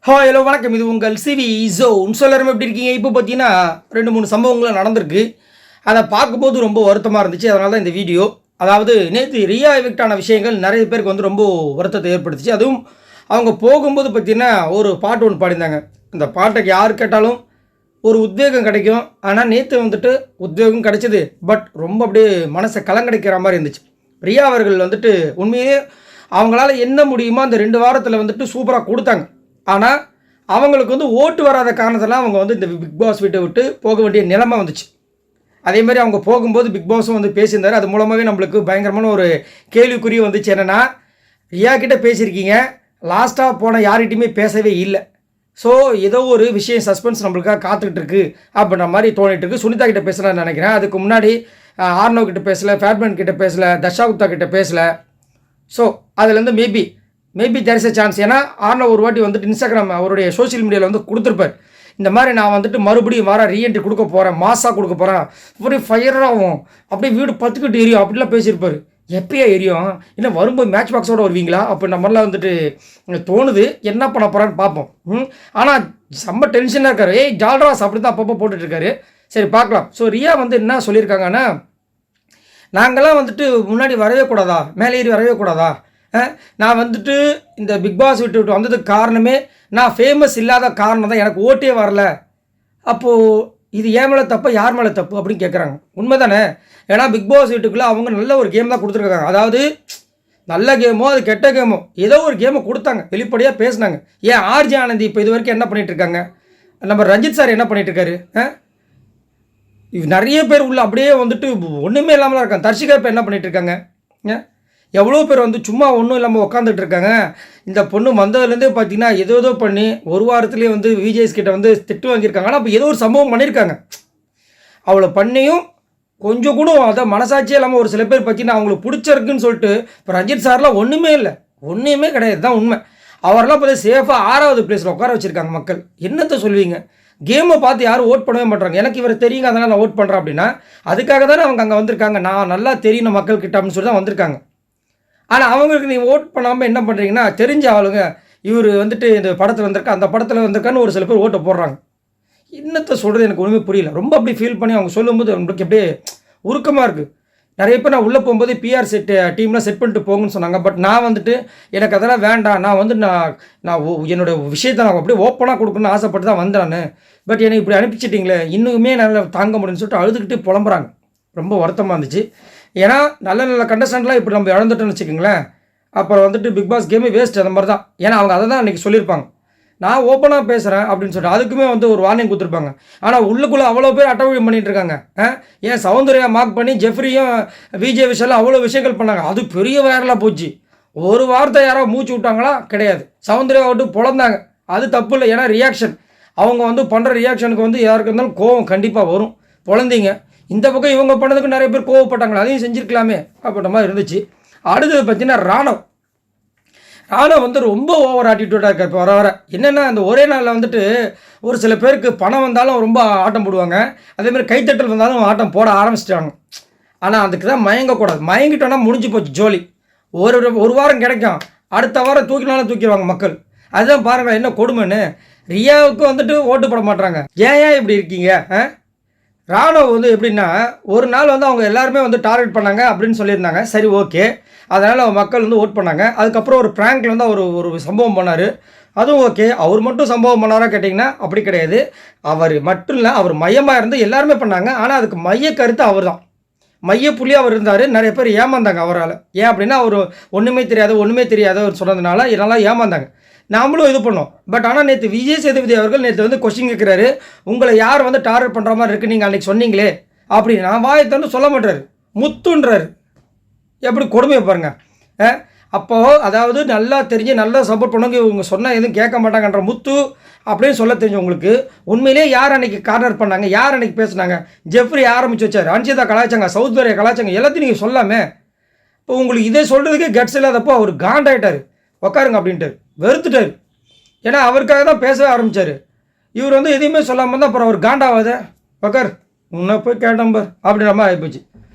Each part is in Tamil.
ஹலோ வணக்கம். இது உங்கள் சிவி ஜோன். எல்லாரும் எப்படி இருக்கீங்க? இப்போ பார்த்தீங்கன்னா 2-3 சம்பவங்கள் நடந்திருக்கு. அதை பார்க்கும்போது ரொம்ப வருத்தமாக இருந்துச்சு. அதனால தான் இந்த வீடியோ. அதாவது நேற்று ரியா எவிக்ட் ஆன விஷயங்கள் நிறைய பேருக்கு வந்து ரொம்ப வருத்தத்தை ஏற்படுத்துச்சு. அதுவும் அவங்க போகும்போது பார்த்தீங்கன்னா ஒரு பாட்டு ஒன்று பாடியிருந்தாங்க. இந்த பாட்டுக்கு யார் கேட்டாலும் ஒரு உத்வேகம் கிடைக்கும். ஆனால் நேற்று வந்துட்டு உத்வேகம் கிடைச்சிது, பட் ரொம்ப அப்படியே மனசை கலங்கடிக்கிற மாதிரி இருந்துச்சு. ரியா அவர்கள் வந்துட்டு உண்மையே அவங்களால என்ன முடியுமோ அந்த 2 வாரத்தில் வந்துட்டு சூப்பராக கொடுத்தாங்க. ஆனால் அவங்களுக்கு வந்து ஓட்டு வராத காரணத்தெல்லாம் அவங்க வந்து இந்த பிக் பாஸ் வீட்டை விட்டு போக வேண்டிய நிலைமை வந்துச்சு. அதேமாதிரி அவங்க போகும்போது பிக் பாஸும் வந்து பேசியிருந்தார். அது மூலமாகவே நம்மளுக்கு பயங்கரமான ஒரு கேள்விக்குறி வந்துச்சு. என்னென்னா, ரியா கிட்டே பேசியிருக்கீங்க, லாஸ்ட்டாக போன யார்கிட்டையுமே பேசவே இல்லை. ஸோ ஏதோ ஒரு விஷயம் சஸ்பென்ஸ் நம்மளுக்காக காத்துக்கிட்டு இருக்கு அப்படின்ற மாதிரி தோணிட்டு இருக்கு. சுனிதா கிட்டே பேசலான்னு நினைக்கிறேன். அதுக்கு முன்னாடி ஆர்னவ் கிட்டே பேசலை, ஃபேட்மேன் கிட்டே பேசலை, தஷாகுப்தா கிட்டே பேசலை. ஸோ அதுலேருந்து maybe there is a chance. ஏன்னா ஆர்னவ் ஒரு வாட்டி வந்துட்டு இன்ஸ்டாகிராம் அவருடைய சோஷியல் மீடியாவில் வந்து கொடுத்துருப்பார். இந்த மாதிரி நான் வந்துட்டு மறுபடியும் ரீஎன்ட்ரி கொடுக்க போகிறேன், மாசாக கொடுக்க போகிறேன், ஒரு ஃபயராகும், அப்படியே வீடு பத்துக்கிட்டு எரியும் அப்படிலாம் பேசியிருப்பார். எப்பயே எரியும், இல்லை வரும்போது மேட்ச் பாக்ஸோடு வருவீங்களா அப்படின்ற மாதிரிலாம் வந்துட்டு தோணுது. என்ன பண்ண போகிறான்னு பார்ப்போம். ஆனால் செம்ம டென்ஷனாக இருக்கார். ஜால்ராஸ் அப்படி தான் அப்பப்போ போட்டுட்ருக்காரு. சரி பார்க்கலாம். ஸோ ரியா வந்து என்ன சொல்லியிருக்காங்கன்னா, நாங்கள்லாம் வந்துட்டு முன்னாடி வரவே கூடாதா, மேலே ஏறி வரவே கூடாதா, நான் வந்துட்டு இந்த பிக் பாஸ் விட்டு வந்ததுக்கு காரணமே நான் ஃபேமஸ் இல்லாத காரணம் தான், எனக்கு ஓட்டே வரல. அப்போது இது ஏன் மேலே தப்பு, யார் மேலே தப்பு அப்படின்னு கேட்குறாங்க. உண்மை தானே? ஏன்னா பிக் பாஸ் வீட்டுக்குள்ளே அவங்க நல்ல ஒரு கேம் தான் கொடுத்துருக்காங்க. அதாவது நல்ல கேமோ அது கெட்ட கேமோ ஏதோ ஒரு கேமை கொடுத்தாங்க, வெளிப்படையாக பேசினாங்க. ஏன் ஆர்ஜி ஆனந்தி இப்போ இது வரைக்கும் என்ன பண்ணிகிட்ருக்காங்க, நம்ம ரஞ்சித் சார் என்ன பண்ணிகிட்ருக்காரு, நிறைய பேர் உள்ள அப்படியே வந்துட்டு ஒன்றுமே இல்லாமல் தான் இருக்காங்க. தர்ஷிகா இப்போ என்ன பண்ணிகிட்ருக்காங்க, எவ்வளோ பேர் வந்து சும்மா ஒன்றும் இல்லாமல் உட்காந்துட்டு இருக்காங்க. இந்த பொண்ணு வந்ததுலேருந்தே பார்த்தீங்கன்னா ஏதோ பண்ணி ஒரு வாரத்துலேயே வந்து விஜய்ஸ் கிட்ட வந்து திட்டு வாங்கியிருக்காங்க. ஆனால் இப்போ ஏதோ ஒரு சம்பவம் பண்ணியிருக்காங்க. அவளை பண்ணியும் கொஞ்சம் கூட அதை மனசாட்சியே இல்லாமல் ஒரு சில பேர் பார்த்தீங்கன்னா அவங்களுக்கு பிடிச்சிருக்குன்னு சொல்லிட்டு இப்போ ரஞ்சித் சார்லாம் ஒன்றுமே இல்லை, ஒன்றுமே கிடையாது தான் உண்மை. அவரெல்லாம் பார்த்து சேஃபாக 6வது பிளேஸில் உட்கார வச்சுருக்காங்க. மக்கள் என்னத்தை சொல்லுவீங்க? கேமை பார்த்து யாரும் ஓட் பண்ணவே மாட்டாங்க. எனக்கு இவர் தெரியுங்க அதனால் நான் ஓட் பண்ணுறேன் அப்படின்னா அதுக்காக தானே அவங்க அங்கே வந்திருக்காங்க. நான் நல்லா தெரியணும் மக்கள்கிட்ட அப்படின்னு சொல்லி தான் வந்திருக்காங்க. ஆனால் அவங்களுக்கு நீங்கள் ஓட் பண்ணாமல் என்ன பண்ணுறீங்கன்னா, தெரிஞ்ச ஆளுங்க இவர் வந்துட்டு இந்த படத்தில் வந்திருக்கா, அந்த படத்தில் வந்திருக்கான்னு ஒரு சில பேர் ஓட்டை போடுறாங்க. என்னத்தை சொல்கிறது எனக்கு ஒன்றுமே புரியல. ரொம்ப அப்படி ஃபீல் பண்ணி அவங்க சொல்லும்போது நம்மளுக்கு அப்படியே உருக்கமாக இருக்குது. நிறைய பேர் நான் உள்ளே போகும்போது பிஆர் டீம்லாம் செட் பண்ணிட்டு போங்கன்னு சொன்னாங்க. பட் நான் வந்துட்டு எனக்கு அதெல்லாம் வேண்டாம், நான் வந்து நான் என்னோடய விஷயத்தை நான் அப்படியே ஓப்பனாக கொடுக்கணும்னு ஆசைப்பட்டு தான் வந்தேன் நான். பட் எனக்கு இப்படி அனுப்பிச்சிட்டிங்களே, இன்னுமே என்னால் தாங்க முடியும்னு சொல்லிட்டு அழுதுகிட்டு புலம்புறாங்க. ரொம்ப வருத்தமாக இருந்துச்சு. ஏன்னா நல்ல கண்டஸ்டன்ட்லாம் இப்படி நம்ம இழந்துட்டோன்னு வச்சுக்கோங்களேன், அப்புறம் வந்துட்டு பிக் பாஸ் கேமே வேஸ்ட். அந்த மாதிரி தான். ஏன்னா அவங்க அதை தான் அன்றைக்கி சொல்லியிருப்பாங்க, நான் ஓப்பனாக பேசுகிறேன் அப்படின்னு சொல்லிட்டு அதுக்குமே வந்து ஒரு வார்னிங் கொடுத்துருப்பாங்க. ஆனால் உள்ளுக்குள்ளே அவ்வளோ பேர் அட்டவழி பண்ணிகிட்டு இருக்காங்க. ஏன் சௌந்தர்யா மார்க் பண்ணி ஜெஃப்ரியும் விஜய் விஷயம் அவ்வளோ விஷயங்கள் பண்ணாங்க. அது பெரிய வைரலாக போச்சு. ஒரு வார்த்தை யாரோ மூச்சு விட்டாங்களா? கிடையாது. சௌந்தர்யா விட்டு பொழந்தாங்க, அது தப்பு இல்லை. ஏன்னா ரியாக்ஷன் அவங்க வந்து பண்ணுற ரியாக்ஷனுக்கு வந்து யாருக்கு இருந்தாலும் கோவம் கண்டிப்பாக வரும். பொழந்தீங்க. இந்த பக்கம் இவங்க பண்ணதுக்கு நிறைய பேர் கோவப்பட்டாங்களா, அதையும் செஞ்சுருக்கலாமே அப்படின்ற மாதிரி இருந்துச்சு. அடுத்தது பார்த்தீங்கன்னா ராணவ் வந்து ரொம்ப ஓவர் ஆட்டிடியூடாக இருக்கார். இப்போ வர என்னென்னா, அந்த ஒரே நாளில் வந்துட்டு ஒரு சில பேருக்கு பணம் வந்தாலும் ரொம்ப ஆட்டம் போடுவாங்க, அதேமாதிரி கைத்தட்டல் வந்தாலும் ஆட்டம் போட ஆரம்பிச்சிட்டாங்க. ஆனால் அதுக்கு தான் மயங்கக்கூடாது. மயங்கிட்டோன்னா முடிஞ்சு போச்சு ஜோலி. ஒரு வாரம் கிடைக்கும், அடுத்த வாரம் தூக்கினாலும் தூக்கிடுவாங்க மக்கள். அதுதான் பாருங்கள் என்ன கொடுமைன்னு. ரியாவுக்கு வந்துட்டு ஓட்டு போட மாட்டாங்க. ஏன் இப்படி இருக்கீங்க? ராணுவ வந்து எப்படின்னா, ஒரு நாள் வந்து அவங்க எல்லாருமே வந்து டார்கெட் பண்ணாங்க அப்படின்னு சொல்லியிருந்தாங்க. சரி, ஓகே, அதனால் மக்கள் வந்து ஓட் பண்ணாங்க. அதுக்கப்புறம் ஒரு ப்ராங்கில் வந்து ஒரு சம்பவம் பண்ணார், அதுவும் ஓகே. அவர் மட்டும் சம்பவம் பண்ணாரா கேட்டிங்கன்னா அப்படி கிடையாது. அவர் மட்டும் இல்லை, அவர் மையமாக இருந்து எல்லாருமே பண்ணாங்க. ஆனால் அதுக்கு மைய கருத்து அவர் தான், மையப்புள்ளியாக அவர் இருந்தார். நிறைய பேர் ஏமாந்தாங்க அவரால். ஏன் அப்படின்னா அவர் ஒன்றுமே தெரியாத அவர் சொன்னதுனால இதெல்லாம் ஏமாந்தாங்க. நாமளும் இது பண்ணோம். பட் ஆனால் நேற்று விஜய் சேதுபதி அவர்கள் நேற்று வந்து கொஸ்டின் கேட்குறாரு, உங்களை யார் வந்து டார்கெட் பண்ணுற மாதிரி இருக்குது, நீங்கள் அன்றைக்கி சொன்னீங்களே அப்படின்னு. நான் வாயத்தன்னு சொல்ல மாட்டார், முத்துன்றார். எப்படி கொடுமையை பாருங்கள். அப்போது அதாவது நல்லா தெரிஞ்சு நல்லா சப்போர்ட் பண்ணுங்க, இவங்க சொன்னால் எதுவும் கேட்க மாட்டாங்கன்ற முத்து அப்படின்னு சொல்ல தெரிஞ்சவங்களுக்கு உண்மையிலே யார் அன்றைக்கி கார்னர் பண்ணாங்க, யார் அன்றைக்கி பேசுனாங்க? ஜெஃப்ரி ஆரம்பித்து வச்சார், அன்ஷிதா கலாச்சாங்க, சௌந்தர்யா கலாச்சாங்க, எல்லாத்தையும் நீங்கள் சொல்லாமே. இப்போ உங்களுக்கு இதே சொல்கிறதுக்கே கட்ஸ் இல்லாதப்போ அவர் காண்டாயிட்டார். உக்காருங்க அப்படின்ட்டு வெறுத்துட்டார். ஏன்னா அவருக்காக தான் பேசவே ஆரம்பித்தார். இவர் வந்து எதையுமே சொல்லாமல் தான் அப்புறம் அவர் காண்டாவாத உக்கார் உன்னை போய் கேட்டம்பர் அப்படின்ற மாதிரி ஆகிப்போச்சு.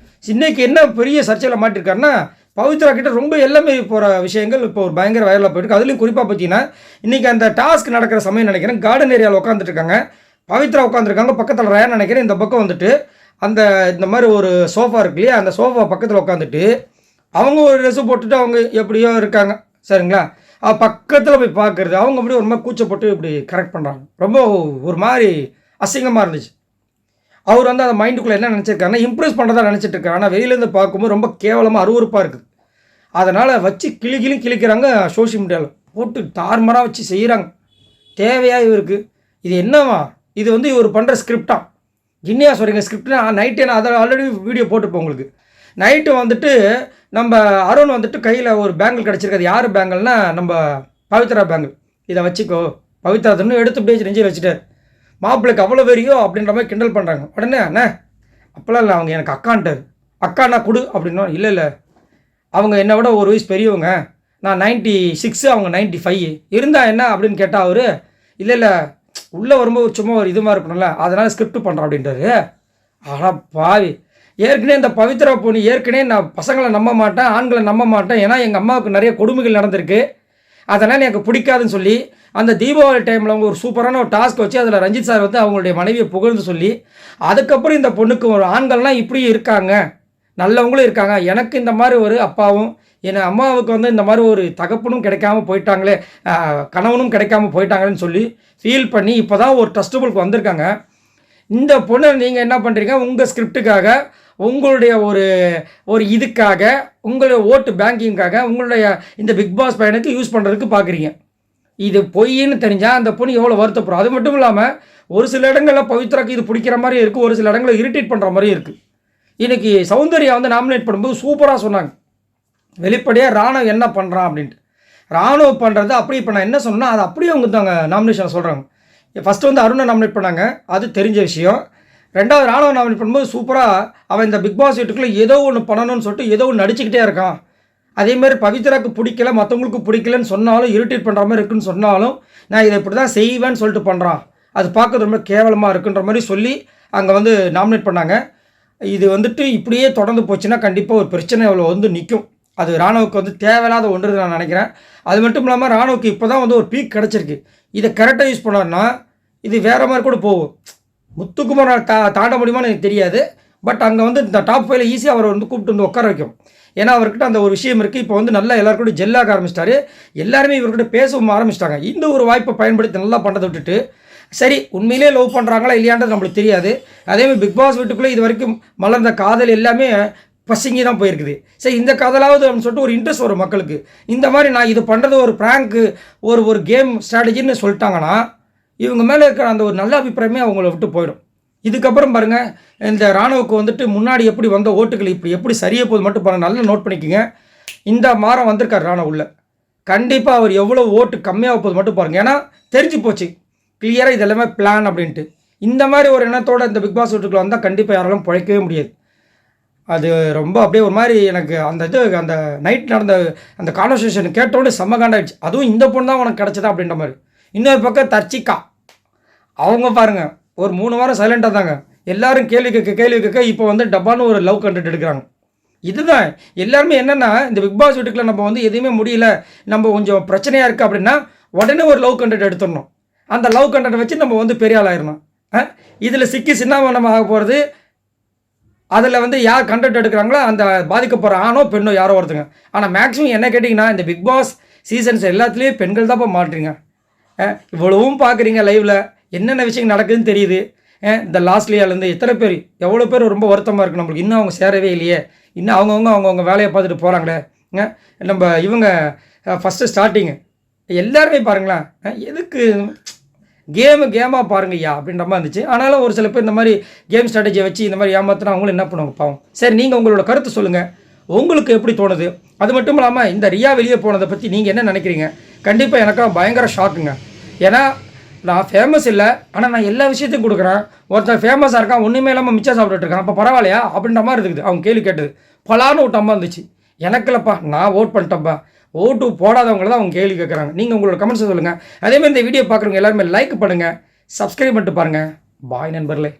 இன்றைக்கி என்ன பெரிய சர்ச்சையில் மாட்டிருக்காருன்னா, பவித்ரா கிட்ட ரொம்ப எல்லாமே போகிற விஷயங்கள் இப்போ ஒரு பயங்கர வைரலாக போயிருக்கு. அதுலேயும் குறிப்பாக பார்த்தீங்கன்னா இன்றைக்கி அந்த டாஸ்க் நடக்கிற சமயம் நினைக்கிறேன், கார்டன் ஏரியாவில் உட்காந்துட்டு இருக்காங்க. பவித்ரா உட்காந்துருக்காங்க, பக்கத்தில் ரயான் நினைக்கிறேன், இந்த பக்கம் வந்துட்டு அந்த இந்த மாதிரி ஒரு சோஃபா இருக்கு இல்லையா, அந்த சோஃபா பக்கத்தில் உட்காந்துட்டு அவங்க ஒரு ட்ரெஸ்ஸு போட்டுட்டு அவங்க எப்படியோ இருக்காங்க சரிங்களா. பக்கத்தில் போய் பார்க்குறது அவங்க அப்படியே ஒரு மாதிரி கூச்சப்பட்டு இப்படி கரெக்ட் பண்ணுறாங்க. ரொம்ப ஒரு மாதிரி அசிங்கமாக இருந்துச்சு. அவர் வந்து அந்த மைண்டுக்குள்ளே என்ன நினச்சிருக்காருன்னா இம்ப்ரெஸ் பண்ணுறதா நினச்சிட்டு இருக்காரு. ஆனால் வெளியிலேருந்து பார்க்கும்போது ரொம்ப கேவலமாக அருவருப்பாக இருக்குது. அதனால் வச்சு கிழிக்கிறாங்க, சோஷியல் மீடியாவில் போட்டு தார்மராக வச்சு செய்கிறாங்க. தேவையாக இவருக்கு இது என்னவா, இது வந்து இவர் பண்ணுற ஸ்கிரிப்டா, என்னையா சொல்கிறீங்க ஸ்கிரிப்ட்னா. நைட்டு நான் அதை ஆல்ரெடி வீடியோ போட்டுப்போம் உங்களுக்கு. நைட்டு வந்துட்டு நம்ம அருண் வந்துட்டு கையில் ஒரு பேங்கிள் கிடச்சிருக்காது. யார் பேங்கிள்னா நம்ம பவித்ரா பேங்கிள். இதை வச்சுக்கோ பவித்ரா தன்னு எடுத்து அப்படியே நெஞ்சில் வச்சுட்டார். மாப்பிள்ளைக்கு அவ்வளோ வெறியோ அப்படின்ற மாதிரி கிண்டல் பண்ணுறாங்க. உடனே அண்ணே அப்போல்லாம் இல்லை, அவங்க எனக்கு அக்கான்ட்டார். அக்காண்ணா கொடு அப்படின்னா, இல்லை அவங்க என்னை விட ஒரு வயசு பெரியவங்க, நான் 96 அவங்க 95 இருந்தால் என்ன அப்படின்னு கேட்டால் அவர் இல்லை உள்ளே வரும்போது சும்மா ஒரு இது மாதிரி இருக்கணும்ல, அதனால் ஸ்கிரிப்ட் பண்ணுறோம் அப்படின்றாரு. ஆனால் பாவி, ஏற்கனவே இந்த பவித்ரா பொண்ணு ஏற்கனவே நான் பசங்களை நம்ப மாட்டேன், ஆண்களை நம்ப மாட்டேன், ஏன்னா எங்கள் அம்மாவுக்கு நிறைய கொடுமைகள் நடந்திருக்கு, அதனால் எனக்கு பிடிக்காதுன்னு சொல்லி அந்த தீபாவளி டைமில் அவங்க ஒரு சூப்பரான ஒரு டாஸ்க் வச்சு அதில் ரஞ்சித் சார் வந்து அவங்களுடைய மனைவியை புகழ்ந்து சொல்லி அதுக்கப்புறம் இந்த பொண்ணுக்கு ஒரு ஆண்கள்லாம் இப்படி இருக்காங்க, நல்லவங்களும் இருக்காங்க, எனக்கு இந்த மாதிரி ஒரு அப்பாவும் என் அம்மாவுக்கு வந்து இந்த மாதிரி ஒரு தகப்பனும் கிடைக்காம போயிட்டாங்களே, கணவனும் கிடைக்காம போயிட்டாங்களேன்னு சொல்லி ஃபீல் பண்ணி இப்போ தான் ஒரு ட்ரஸ்டபுளுக்கு வந்திருக்காங்க. இந்த பொண்ணை நீங்கள் என்ன பண்ணுறீங்க, உங்கள் ஸ்கிரிப்டுக்காக, உங்களுடைய ஒரு இதுக்காக, உங்களுடைய ஓட்டு பேங்கிங்காக, உங்களுடைய இந்த பிக் பாஸ் பையனுக்கு யூஸ் பண்ணுறதுக்கு பார்க்குறீங்க. இது பொய்ன்னு தெரிஞ்சால் அந்த பொண்ணு எவ்வளோ வருத்தப்படும். அது மட்டும் இல்லாமல் ஒரு சில இடங்களில் பவித்ராக்கு இது பிடிக்கிற மாதிரி இருக்குது, ஒரு சில இடங்களில் இரிட்டேட் பண்ணுற மாதிரி இருக்குது. இன்றைக்கி சௌந்தர்யா வந்து நாமினேட் பண்ணும்போது சூப்பராக சொன்னாங்க, வெளிப்படையாக ராணுவ என்ன பண்ணுறான் அப்படின்ட்டு. ராணுவ பண்ணுறது அப்படி இப்போ நான் என்ன சொன்னேன்னா அதை அப்படியே அவங்க தாங்க நாமினேஷன் சொல்கிறாங்க. ஃபஸ்ட்டு வந்து அருணை நாமினேட் பண்ணாங்க, அது தெரிஞ்ச விஷயம். ரெண்டாவது ராணுவ நாமினேட் பண்ணும்போது சூப்பராக அவன் இந்த பிக் பாஸ் வீட்டுக்குள்ளே ஏதோ ஒன்று பண்ணணும்னு சொல்லிட்டு ஏதோ ஒன்று நடிச்சுக்கிட்டே இருக்கான். அதேமாதிரி பவித்ராக்கு பிடிக்கல, மற்றவங்களுக்கு பிடிக்கலன்னு சொன்னாலும், இரிட்டேட் பண்ணுற மாதிரி இருக்குன்னு சொன்னாலும், நான் இதை இப்படி தான் செய்வேன்னு சொல்லிட்டு பண்ணுறான், அது பார்க்க ரொம்ப கேவலமாக இருக்குன்ற மாதிரி சொல்லி அங்கே வந்து நாமினேட் பண்ணாங்க. இது வந்துட்டு இப்படியே தொடர்ந்து போச்சுன்னா கண்டிப்பாக ஒரு பிரச்சனை அவ்வளோ வந்து நிற்கும். அது ராணுவுக்கு வந்து தேவையில்லாத ஒன்று நான் நினைக்கிறேன். அது மட்டும் இல்லாமல் ராணுவுக்கு இப்போ தான் வந்து ஒரு பீக் கிடச்சிருக்கு. இதை கரெக்டாக யூஸ் பண்ணார்னா இது வேறு மாதிரி கூட போகும். முத்துக்குமார் தாண்ட முடியுமான்னு எனக்கு தெரியாது. பட் அங்கே வந்து இந்த டாப் 5 ஈஸியாக அவரை வந்து கூப்பிட்டு வந்து உட்கார வைக்கும். ஏன்னா அவர்கிட்ட அந்த ஒரு விஷயம் இருக்குது. இப்போ வந்து நல்லா எல்லாருக்கூட ஜெல்லாக ஆரம்பிச்சிட்டாரு, எல்லாருமே இவர்கிட்ட பேசவும் ஆரம்பிச்சிட்டாங்க. இந்த ஒரு வாய்ப்பை பயன்படுத்தி நல்லா பண்ணுறதை விட்டுட்டு, சரி உண்மையிலே லவ் பண்ணுறாங்களா இல்லையான்றது நம்மளுக்கு தெரியாது. அதேமாதிரி பிக் பாஸ் வீட்டுக்குள்ளே இது வரைக்கும் மலர்ந்த காதல் எல்லாமே பசிங்கி தான் போயிருக்குது. சரி இந்த காதலாவது அப்படின்னு சொல்லிட்டு ஒரு இன்ட்ரெஸ்ட் வரும் மக்களுக்கு. இந்த மாதிரி நான் இது பண்ணுறது ஒரு ப்ராங்க்கு, ஒரு கேம் ஸ்ட்ராட்டஜின்னு சொல்லிட்டாங்கன்னா இவங்க மேலே இருக்கிற அந்த ஒரு நல்ல அபிப்பிராயமே அவங்கள விட்டு போயிடும். இதுக்கப்புறம் பாருங்கள், இந்த ராணுவுக்கு வந்துட்டு முன்னாடி எப்படி வந்த ஓட்டுகள் இப்படி எப்படி சரியாக போகுது மட்டும் பாருங்கள், நல்லா நோட் பண்ணிக்கோங்க. இந்த மாதம் வந்திருக்கார் ராணுவ உள்ள, கண்டிப்பாக அவர் எவ்வளோ ஓட்டு கம்மியாக போகுது மட்டும் பாருங்கள். ஏன்னா தெரிஞ்சு போச்சு கிளியராக இது எல்லாமே பிளான் அப்படின்ட்டு. இந்த மாதிரி ஒரு எண்ணத்தோடு இந்த பிக் பாஸ் வீட்டுக்குள்ள வந்தால் கண்டிப்பாக யாராலும் பிழைக்கவே முடியாது. அது ரொம்ப அப்படியே ஒரு மாதிரி எனக்கு அந்த நைட் நடந்த அந்த கான்வர்சேஷன் கேட்டோடனே செம்ம காண்டாயிடுச்சு. அதுவும் இந்த பொண்ணு தான் உனக்கு கிடச்சதா அப்படின்ற மாதிரி. இன்னொரு பக்கம் தர்ச்சிக்கா, அவங்க பாருங்கள் ஒரு 3 வாரம் சைலண்டாக தாங்க, எல்லாரும் கேள்வி கேட்க இப்போ வந்து டப்பான்னு ஒரு லவ் கண்டென்ட் எடுக்கிறாங்க. இதுதான் எல்லாருமே என்னென்னா, இந்த பிக் பாஸ் வீட்டுக்குள்ள நம்ம வந்து எதுவுமே முடியல, நம்ம கொஞ்சம் பிரச்சனையாக இருக்குது அப்படின்னா உடனே ஒரு லவ் கண்டென்ட் எடுத்துடணும். அந்த லவ் கண்டென்ட் வச்சு நம்ம வந்து பெரிய ஆள் ஆயிடணும். இதில் சிக்கி சின்னவனம் ஆக போகிறது. அதில் வந்து யார் கண்டென்ட் எடுக்கிறாங்களோ அந்த பாதிக்கப்படுற ஆணோ பெண்ணோ யாரோ ஒருத்தங்க. ஆனால் மேக்ஸிமம் என்ன கேட்டிங்கன்னா, இந்த பிக் பாஸ் சீசன்ஸ் எல்லாத்துலேயும் பெண்கள் தான் இப்போ மாட்டுறீங்க. இவ்வளவும் பார்க்குறீங்க லைவில், என்னென்ன விஷயங்கள் நடக்குதுன்னு தெரியுது. இந்த லாஸ்ட்லியாலேருந்து எத்தனை பேர் எவ்வளோ பேர் ரொம்ப வருத்தமாக இருக்குது நம்மளுக்கு, இன்னும் அவங்க சேரவே இல்லையே, இன்னும் அவங்கவுங்க வேலையை பார்த்துட்டு போகிறாங்களே. நம்ம இவங்க ஃபஸ்ட்டு ஸ்டார்டிங்கு எல்லாருமே பாருங்களேன், எதுக்கு கேமாக பாருங்க ஐயா அப்படின்ற மாதிரி இருந்துச்சு. ஆனாலும் ஒரு சில பேர் இந்த மாதிரி கேம் ஸ்ட்ராட்டஜியை வச்சு இந்த மாதிரி ஏமாத்தினா அவங்களும் என்ன பண்ணுவாங்க பாவம். சரி நீங்கள் உங்களோட கருத்து சொல்லுங்கள், உங்களுக்கு எப்படி தோணுது. அது மட்டும் இல்லாமல் இந்த ரியா வெளியே போனதை பற்றி நீங்கள் என்ன நினைக்கிறீங்க. கண்டிப்பாக எனக்காக பயங்கர ஷாக்குங்க. ஏன்னா நான் ஃபேமஸ் இல்லை, ஆனால் நான் எல்லா விஷயத்தையும் கொடுக்குறேன். ஒருத்தர் ஃபேமஸாக இருக்கான், ஒன்றுமே இல்லாமல் மிச்சம் சாப்பிட்டுட்டு இருக்கான், அப்போ பரவாயில்லையா அப்படின்ற மாதிரி இருக்குது. அவங்க கேள்வி கேட்டது பலான்னு ஒரு டம்மா இருந்துச்சு. எனக்கு இல்லைப்பா, நான் ஓட் பண்ணிட்டேன்ப்பா. ஓட்டு போடாதவங்கள தான் அவங்க கேள்வி கேட்குறாங்க. நீங்கள் உங்களோட கமெண்ட்ஸை சொல்லுங்கள். அதேமாதிரி இந்த வீடியோ பார்க்குறவங்க எல்லாருமே லைக் பண்ணுங்கள், சப்ஸ்கிரைப் பண்ணிட்டு பாருங்கள். பாய் நண்பர்களே.